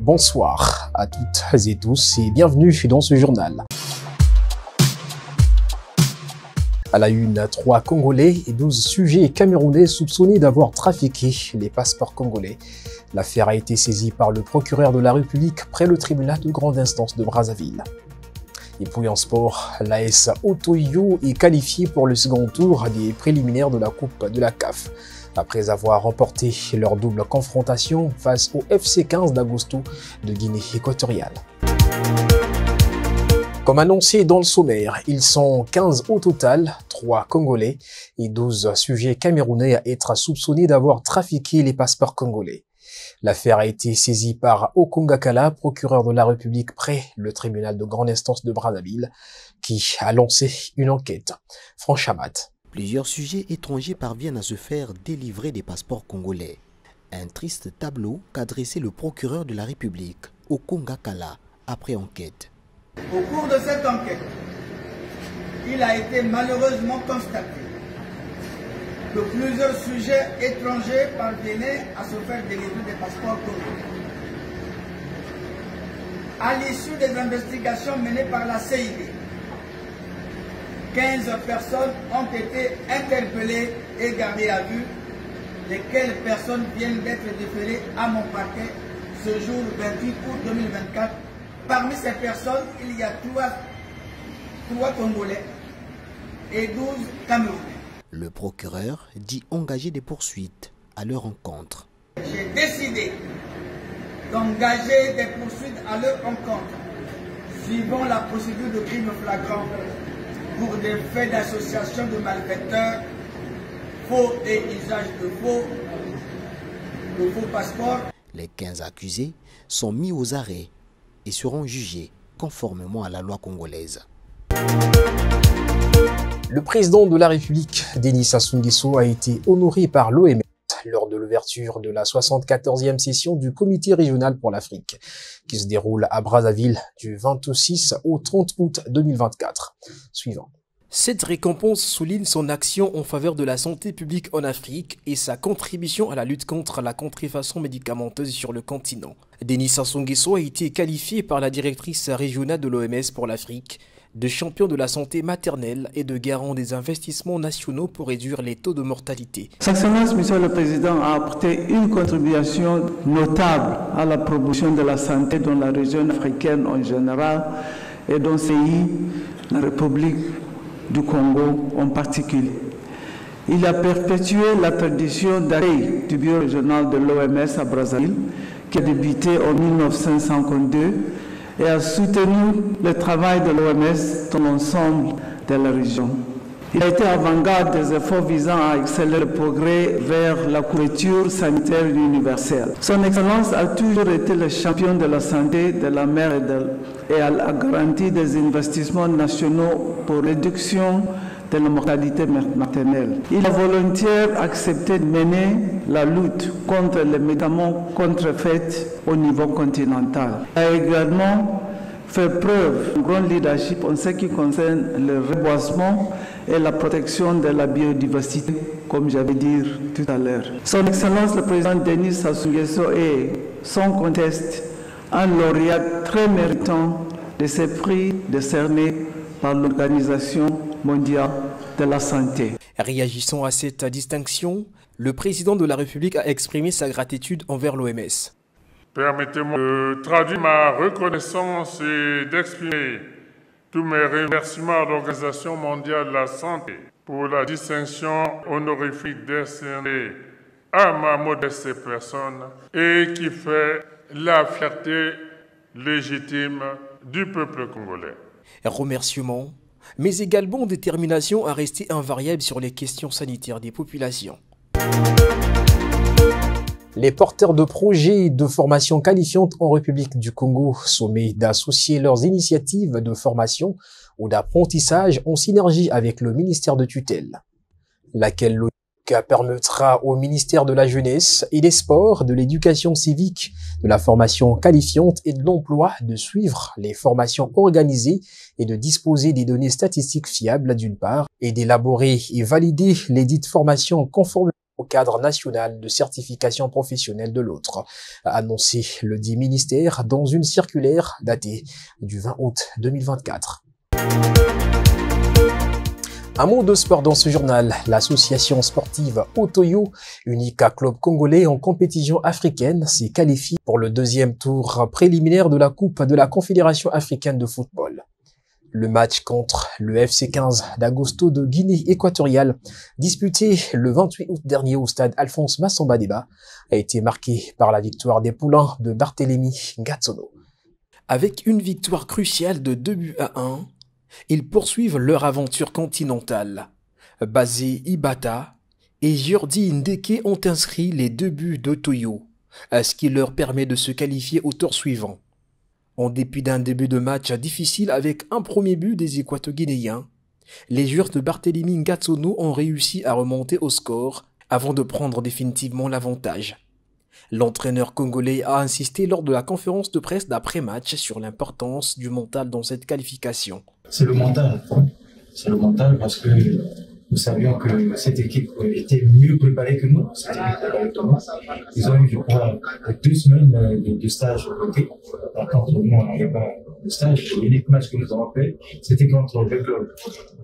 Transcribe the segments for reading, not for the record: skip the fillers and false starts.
Bonsoir à toutes et tous et bienvenue dans ce journal. À la une, 3 Congolais et 12 sujets camerounais soupçonnés d'avoir trafiqué les passeports congolais. L'affaire a été saisie par le procureur de la République près le tribunal de grande instance de Brazzaville. Et puis en sport, l'AS Otoyo est qualifié pour le second tour des préliminaires de la Coupe de la CAF, après avoir remporté leur double confrontation face au FC 15 d'Agosto de Guinée équatoriale. Comme annoncé dans le sommaire, ils sont 15 au total, 3 Congolais et 12 sujets camerounais à être soupçonnés d'avoir trafiqué les passeports congolais. L'affaire a été saisie par Okongakala, procureur de la République près le tribunal de grande instance de Brazzaville, qui a lancé une enquête. Franchamat. Plusieurs sujets étrangers parviennent à se faire délivrer des passeports congolais. Un triste tableau qu'a dressé le procureur de la République, Okongakala, après enquête. Au cours de cette enquête, il a été malheureusement constaté que plusieurs sujets étrangers parvenaient à se faire délivrer des passeports congolais. À l'issue des investigations menées par la CID, 15 personnes ont été interpellées et gardées à vue, lesquelles personnes viennent d'être déférées à mon parquet ce jour 28 août 2024. Parmi ces personnes, il y a 3 Congolais et 12 Camerounais. Le procureur dit engager des poursuites à leur encontre. J'ai décidé d'engager des poursuites à leur encontre, suivant la procédure de crime flagrant pour des faits d'association de malfaiteurs, faux et usage de faux passeports. Les 15 accusés sont mis aux arrêts et seront jugés conformément à la loi congolaise. Le président de la République, Denis Sassou Nguesso, a été honoré par l'OMS lors de l'ouverture de la 74e session du Comité régional pour l'Afrique, qui se déroule à Brazzaville du 26 au 30 août 2024. Suivant. Cette récompense souligne son action en faveur de la santé publique en Afrique et sa contribution à la lutte contre la contrefaçon médicamenteuse sur le continent. Denis Sassou Nguesso a été qualifié par la directrice régionale de l'OMS pour l'Afrique de champion de la santé maternelle et de garant des investissements nationaux pour réduire les taux de mortalité. Sa Excellence, Monsieur le Président, a apporté une contribution notable à la promotion de la santé dans la région africaine en général et dans ce pays, la République du Congo en particulier. Il a perpétué la tradition d'accueil du bureau régional de l'OMS à Brazzaville, qui a débuté en 1952 et a soutenu le travail de l'OMS dans l'ensemble de la région. Il a été avant-garde des efforts visant à accélérer le progrès vers la couverture sanitaire universelle. Son Excellence a toujours été le champion de la santé de la mère et a garanti des investissements nationaux pour réduction de la mortalité maternelle. Il a volontairement accepté de mener la lutte contre les médicaments contrefaits au niveau continental. Il a également fait preuve d'un grand leadership en ce qui concerne le reboisement et la protection de la biodiversité, comme j'avais dit tout à l'heure. Son Excellence le Président Denis Sassou Nguesso est, sans conteste, un lauréat très méritant de ces prix décernés par l'Organisation mondiale de la santé. Réagissant à cette distinction, le président de la République a exprimé sa gratitude envers l'OMS. Permettez-moi de traduire ma reconnaissance et d'exprimer tous mes remerciements à l'Organisation mondiale de la santé pour la distinction honorifique décernée à ma modeste personne et qui fait la fierté légitime du peuple congolais. Remerciements, mais également détermination à rester invariable sur les questions sanitaires des populations. Les porteurs de projets de formation qualifiante en République du Congo, sommés d'associer leurs initiatives de formation ou d'apprentissage en synergie avec le ministère de tutelle, laquelle logique permettra au ministère de la Jeunesse et des Sports, de l'Éducation civique, de la formation qualifiante et de l'emploi de suivre les formations organisées et de disposer des données statistiques fiables d'une part et d'élaborer et valider les dites formations conformément au cadre national de certification professionnelle de l'autre, a annoncé le dit ministère dans une circulaire datée du 20 août 2024. Un mot de sport dans ce journal. L'association sportive Otoyo, unique club congolais en compétition africaine, s'est qualifiée pour le deuxième tour préliminaire de la Coupe de la Confédération africaine de football. Le match contre le FC 15 d'Agosto de Guinée équatoriale, disputé le 28 août dernier au stade Alphonse Massamba Déba, a été marqué par la victoire des Poulains de Barthélemy Ngatsono. Avec une victoire cruciale de 2-1, ils poursuivent leur aventure continentale. Basé Ibata et Jordi Ndeke ont inscrit les 2 buts d'Otoyo, ce qui leur permet de se qualifier au tour suivant. En dépit d'un début de match difficile avec un premier but des Équato-Guinéens, les joueurs de Barthélemy Ngatsono ont réussi à remonter au score avant de prendre définitivement l'avantage. L'entraîneur congolais a insisté lors de la conférence de presse d'après-match sur l'importance du mental dans cette qualification. C'est le mental. C'est le mental parce que nous savions que cette équipe était mieux préparée que nous. Ils ont eu, je crois, 2 semaines de stage au côté. Quand nous, on n'avait pas de stage. L'unique match que nous avons fait, c'était contre le club.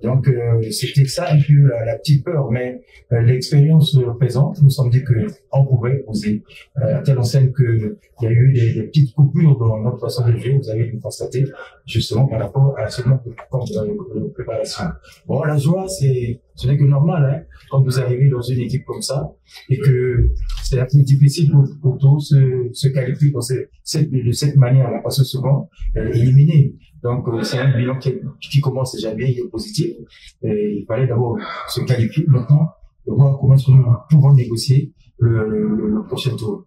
Donc, c'était ça un peu la petite peur. Mais l'expérience présente, nous sommes dit qu'on pouvait poser à telle enseigne qu'il y a eu des petites coupures dans notre façon de jouer. Vous avez pu constater, justement, par rapport à ce manque de préparation. Bon, la joie, ce n'est que normal, hein, quand vous arrivez dans une équipe comme ça, et que c'est un peu difficile pour tous se qualifier de cette manière-là, parce que souvent, éliminé. Donc, c'est un bilan qui commence déjà bien, il est positif. Et il fallait d'abord se qualifier, maintenant, de voir comment nous pouvons négocier le prochain tour.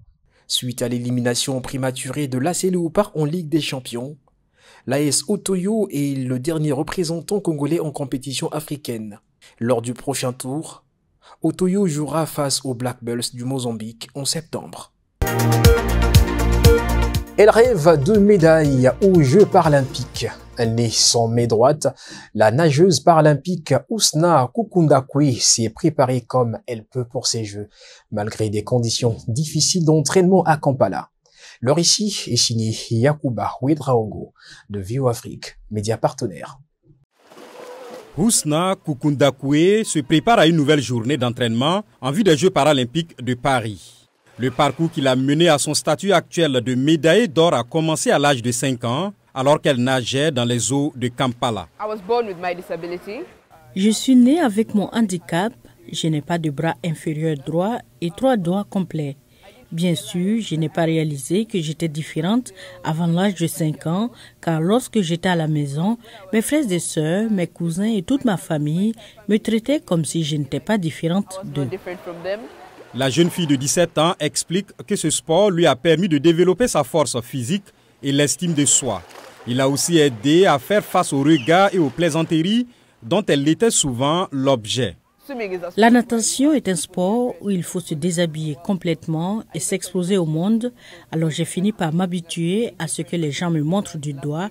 Suite à l'élimination prématurée de l'AS Léopard en Ligue des Champions, l'AS Otoyo est le dernier représentant congolais en compétition africaine. Lors du prochain tour, Otoyo jouera face aux Black Bulls du Mozambique en septembre. Elle rêve de médailles aux Jeux paralympiques. Née sans main droite, la nageuse paralympique Ousna Kukundakwe s'est préparée comme elle peut pour ces Jeux, malgré des conditions difficiles d'entraînement à Kampala. Le récit est signé Yakuba Ouedraogo de VO Afrique, média partenaire. Ousna Kukundakwe se prépare à une nouvelle journée d'entraînement en vue des Jeux paralympiques de Paris. Le parcours qui l'a mené à son statut actuel de médaillée d'or a commencé à l'âge de 5 ans, alors qu'elle nageait dans les eaux de Kampala. Je suis née avec mon handicap. Je n'ai pas de bras inférieur droit et 3 doigts complets. Bien sûr, je n'ai pas réalisé que j'étais différente avant l'âge de 5 ans, car lorsque j'étais à la maison, mes frères et sœurs, mes cousins et toute ma famille me traitaient comme si je n'étais pas différente d'eux. La jeune fille de 17 ans explique que ce sport lui a permis de développer sa force physique et l'estime de soi. Il a aussi aidé à faire face aux regards et aux plaisanteries dont elle était souvent l'objet. La natation est un sport où il faut se déshabiller complètement et s'exposer au monde. Alors j'ai fini par m'habituer à ce que les gens me montrent du doigt.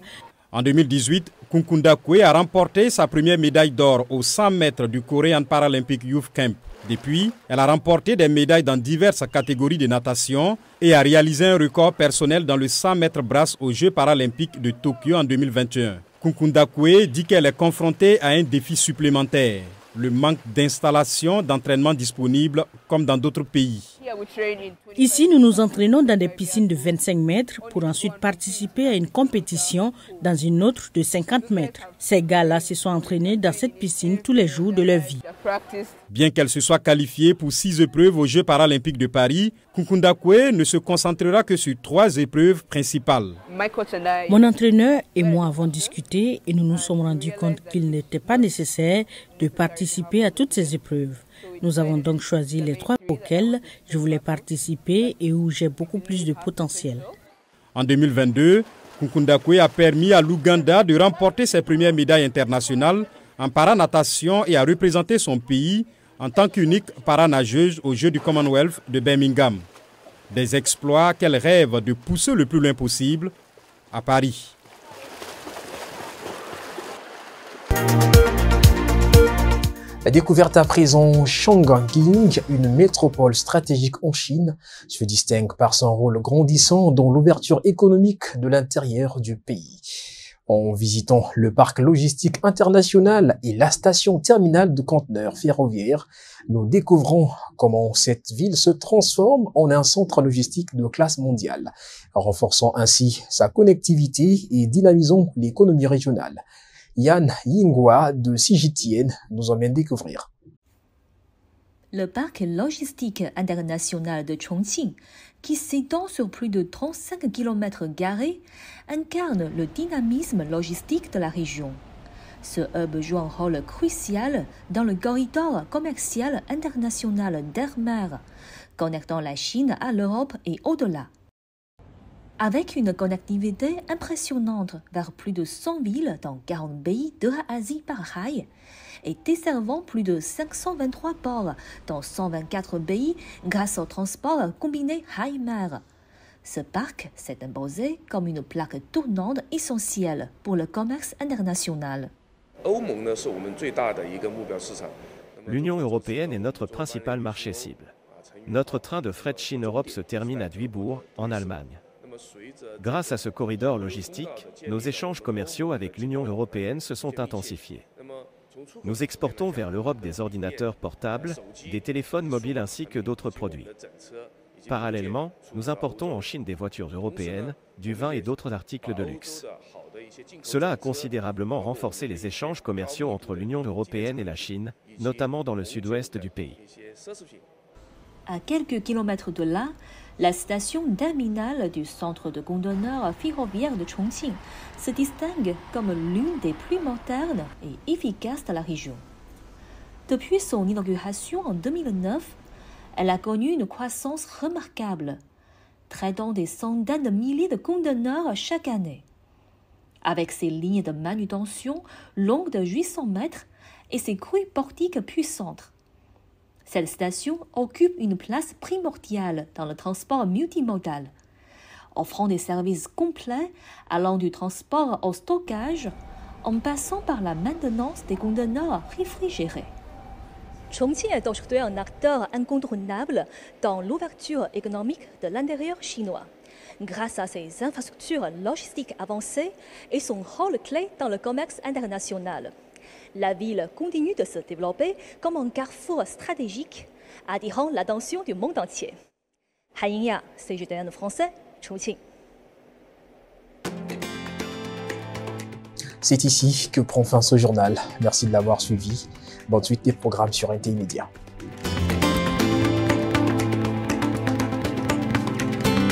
En 2018, Kukundakwe a remporté sa première médaille d'or aux 100 mètres du Korean Paralympic Youth Camp. Depuis, elle a remporté des médailles dans diverses catégories de natation et a réalisé un record personnel dans le 100 mètres brasse aux Jeux paralympiques de Tokyo en 2021. Kukundakwe dit qu'elle est confrontée à un défi supplémentaire, le manque d'installations d'entraînement disponibles comme dans d'autres pays. Ici, nous nous entraînons dans des piscines de 25 mètres pour ensuite participer à une compétition dans une autre de 50 mètres. Ces gars-là se sont entraînés dans cette piscine tous les jours de leur vie. Bien qu'elle se soit qualifiée pour 6 épreuves aux Jeux paralympiques de Paris, Kukundakwe ne se concentrera que sur 3 épreuves principales. Mon entraîneur et moi avons discuté et nous nous sommes rendus compte qu'il n'était pas nécessaire de participer à toutes ces épreuves. Nous avons donc choisi les 3 auxquelles je voulais participer et où j'ai beaucoup plus de potentiel. En 2022, Kukundakwe a permis à l'Ouganda de remporter ses premières médailles internationales en paranatation et a représenté son pays en tant qu'unique paranageuse aux Jeux du Commonwealth de Birmingham. Des exploits qu'elle rêve de pousser le plus loin possible à Paris. La découverte à présent, Chongqing, une métropole stratégique en Chine, se distingue par son rôle grandissant dans l'ouverture économique de l'intérieur du pays. En visitant le parc logistique international et la station terminale de conteneurs ferroviaires, nous découvrons comment cette ville se transforme en un centre logistique de classe mondiale, renforçant ainsi sa connectivité et dynamisant l'économie régionale. Yan Yinghua de CGTN nous emmène découvrir. Le parc logistique international de Chongqing, qui s'étend sur plus de 35 km², incarne le dynamisme logistique de la région. Ce hub joue un rôle crucial dans le corridor commercial international d'air-mer, connectant la Chine à l'Europe et au-delà. Avec une connectivité impressionnante vers plus de 100 villes dans 40 pays de l'Asie par rail et desservant plus de 523 ports dans 124 pays grâce au transport combiné rail-mer. Ce parc s'est imposé comme une plaque tournante essentielle pour le commerce international. L'Union européenne est notre principal marché cible. Notre train de fret Chine-Europe se termine à Duisbourg, en Allemagne. Grâce à ce corridor logistique, nos échanges commerciaux avec l'Union européenne se sont intensifiés. Nous exportons vers l'Europe des ordinateurs portables, des téléphones mobiles ainsi que d'autres produits. Parallèlement, nous importons en Chine des voitures européennes, du vin et d'autres articles de luxe. Cela a considérablement renforcé les échanges commerciaux entre l'Union européenne et la Chine, notamment dans le sud-ouest du pays. À quelques kilomètres de là, la station terminale du centre de conteneurs ferroviaire de Chongqing se distingue comme l'une des plus modernes et efficaces de la région. Depuis son inauguration en 2009, elle a connu une croissance remarquable, traitant des centaines de milliers de conteneurs chaque année. Avec ses lignes de manutention longues de 800 mètres et ses crues portiques puissantes, cette station occupe une place primordiale dans le transport multimodal, offrant des services complets allant du transport au stockage en passant par la maintenance des conteneurs réfrigérés. Chongqing est aujourd'hui un acteur incontournable dans l'ouverture économique de l'intérieur chinois, grâce à ses infrastructures logistiques avancées et son rôle clé dans le commerce international. La ville continue de se développer comme un carrefour stratégique, attirant l'attention du monde entier. Han Yingya, CGTN français, Chongqing. C'est ici que prend fin ce journal. Merci de l'avoir suivi. Bonne suite des programmes sur NTI Média.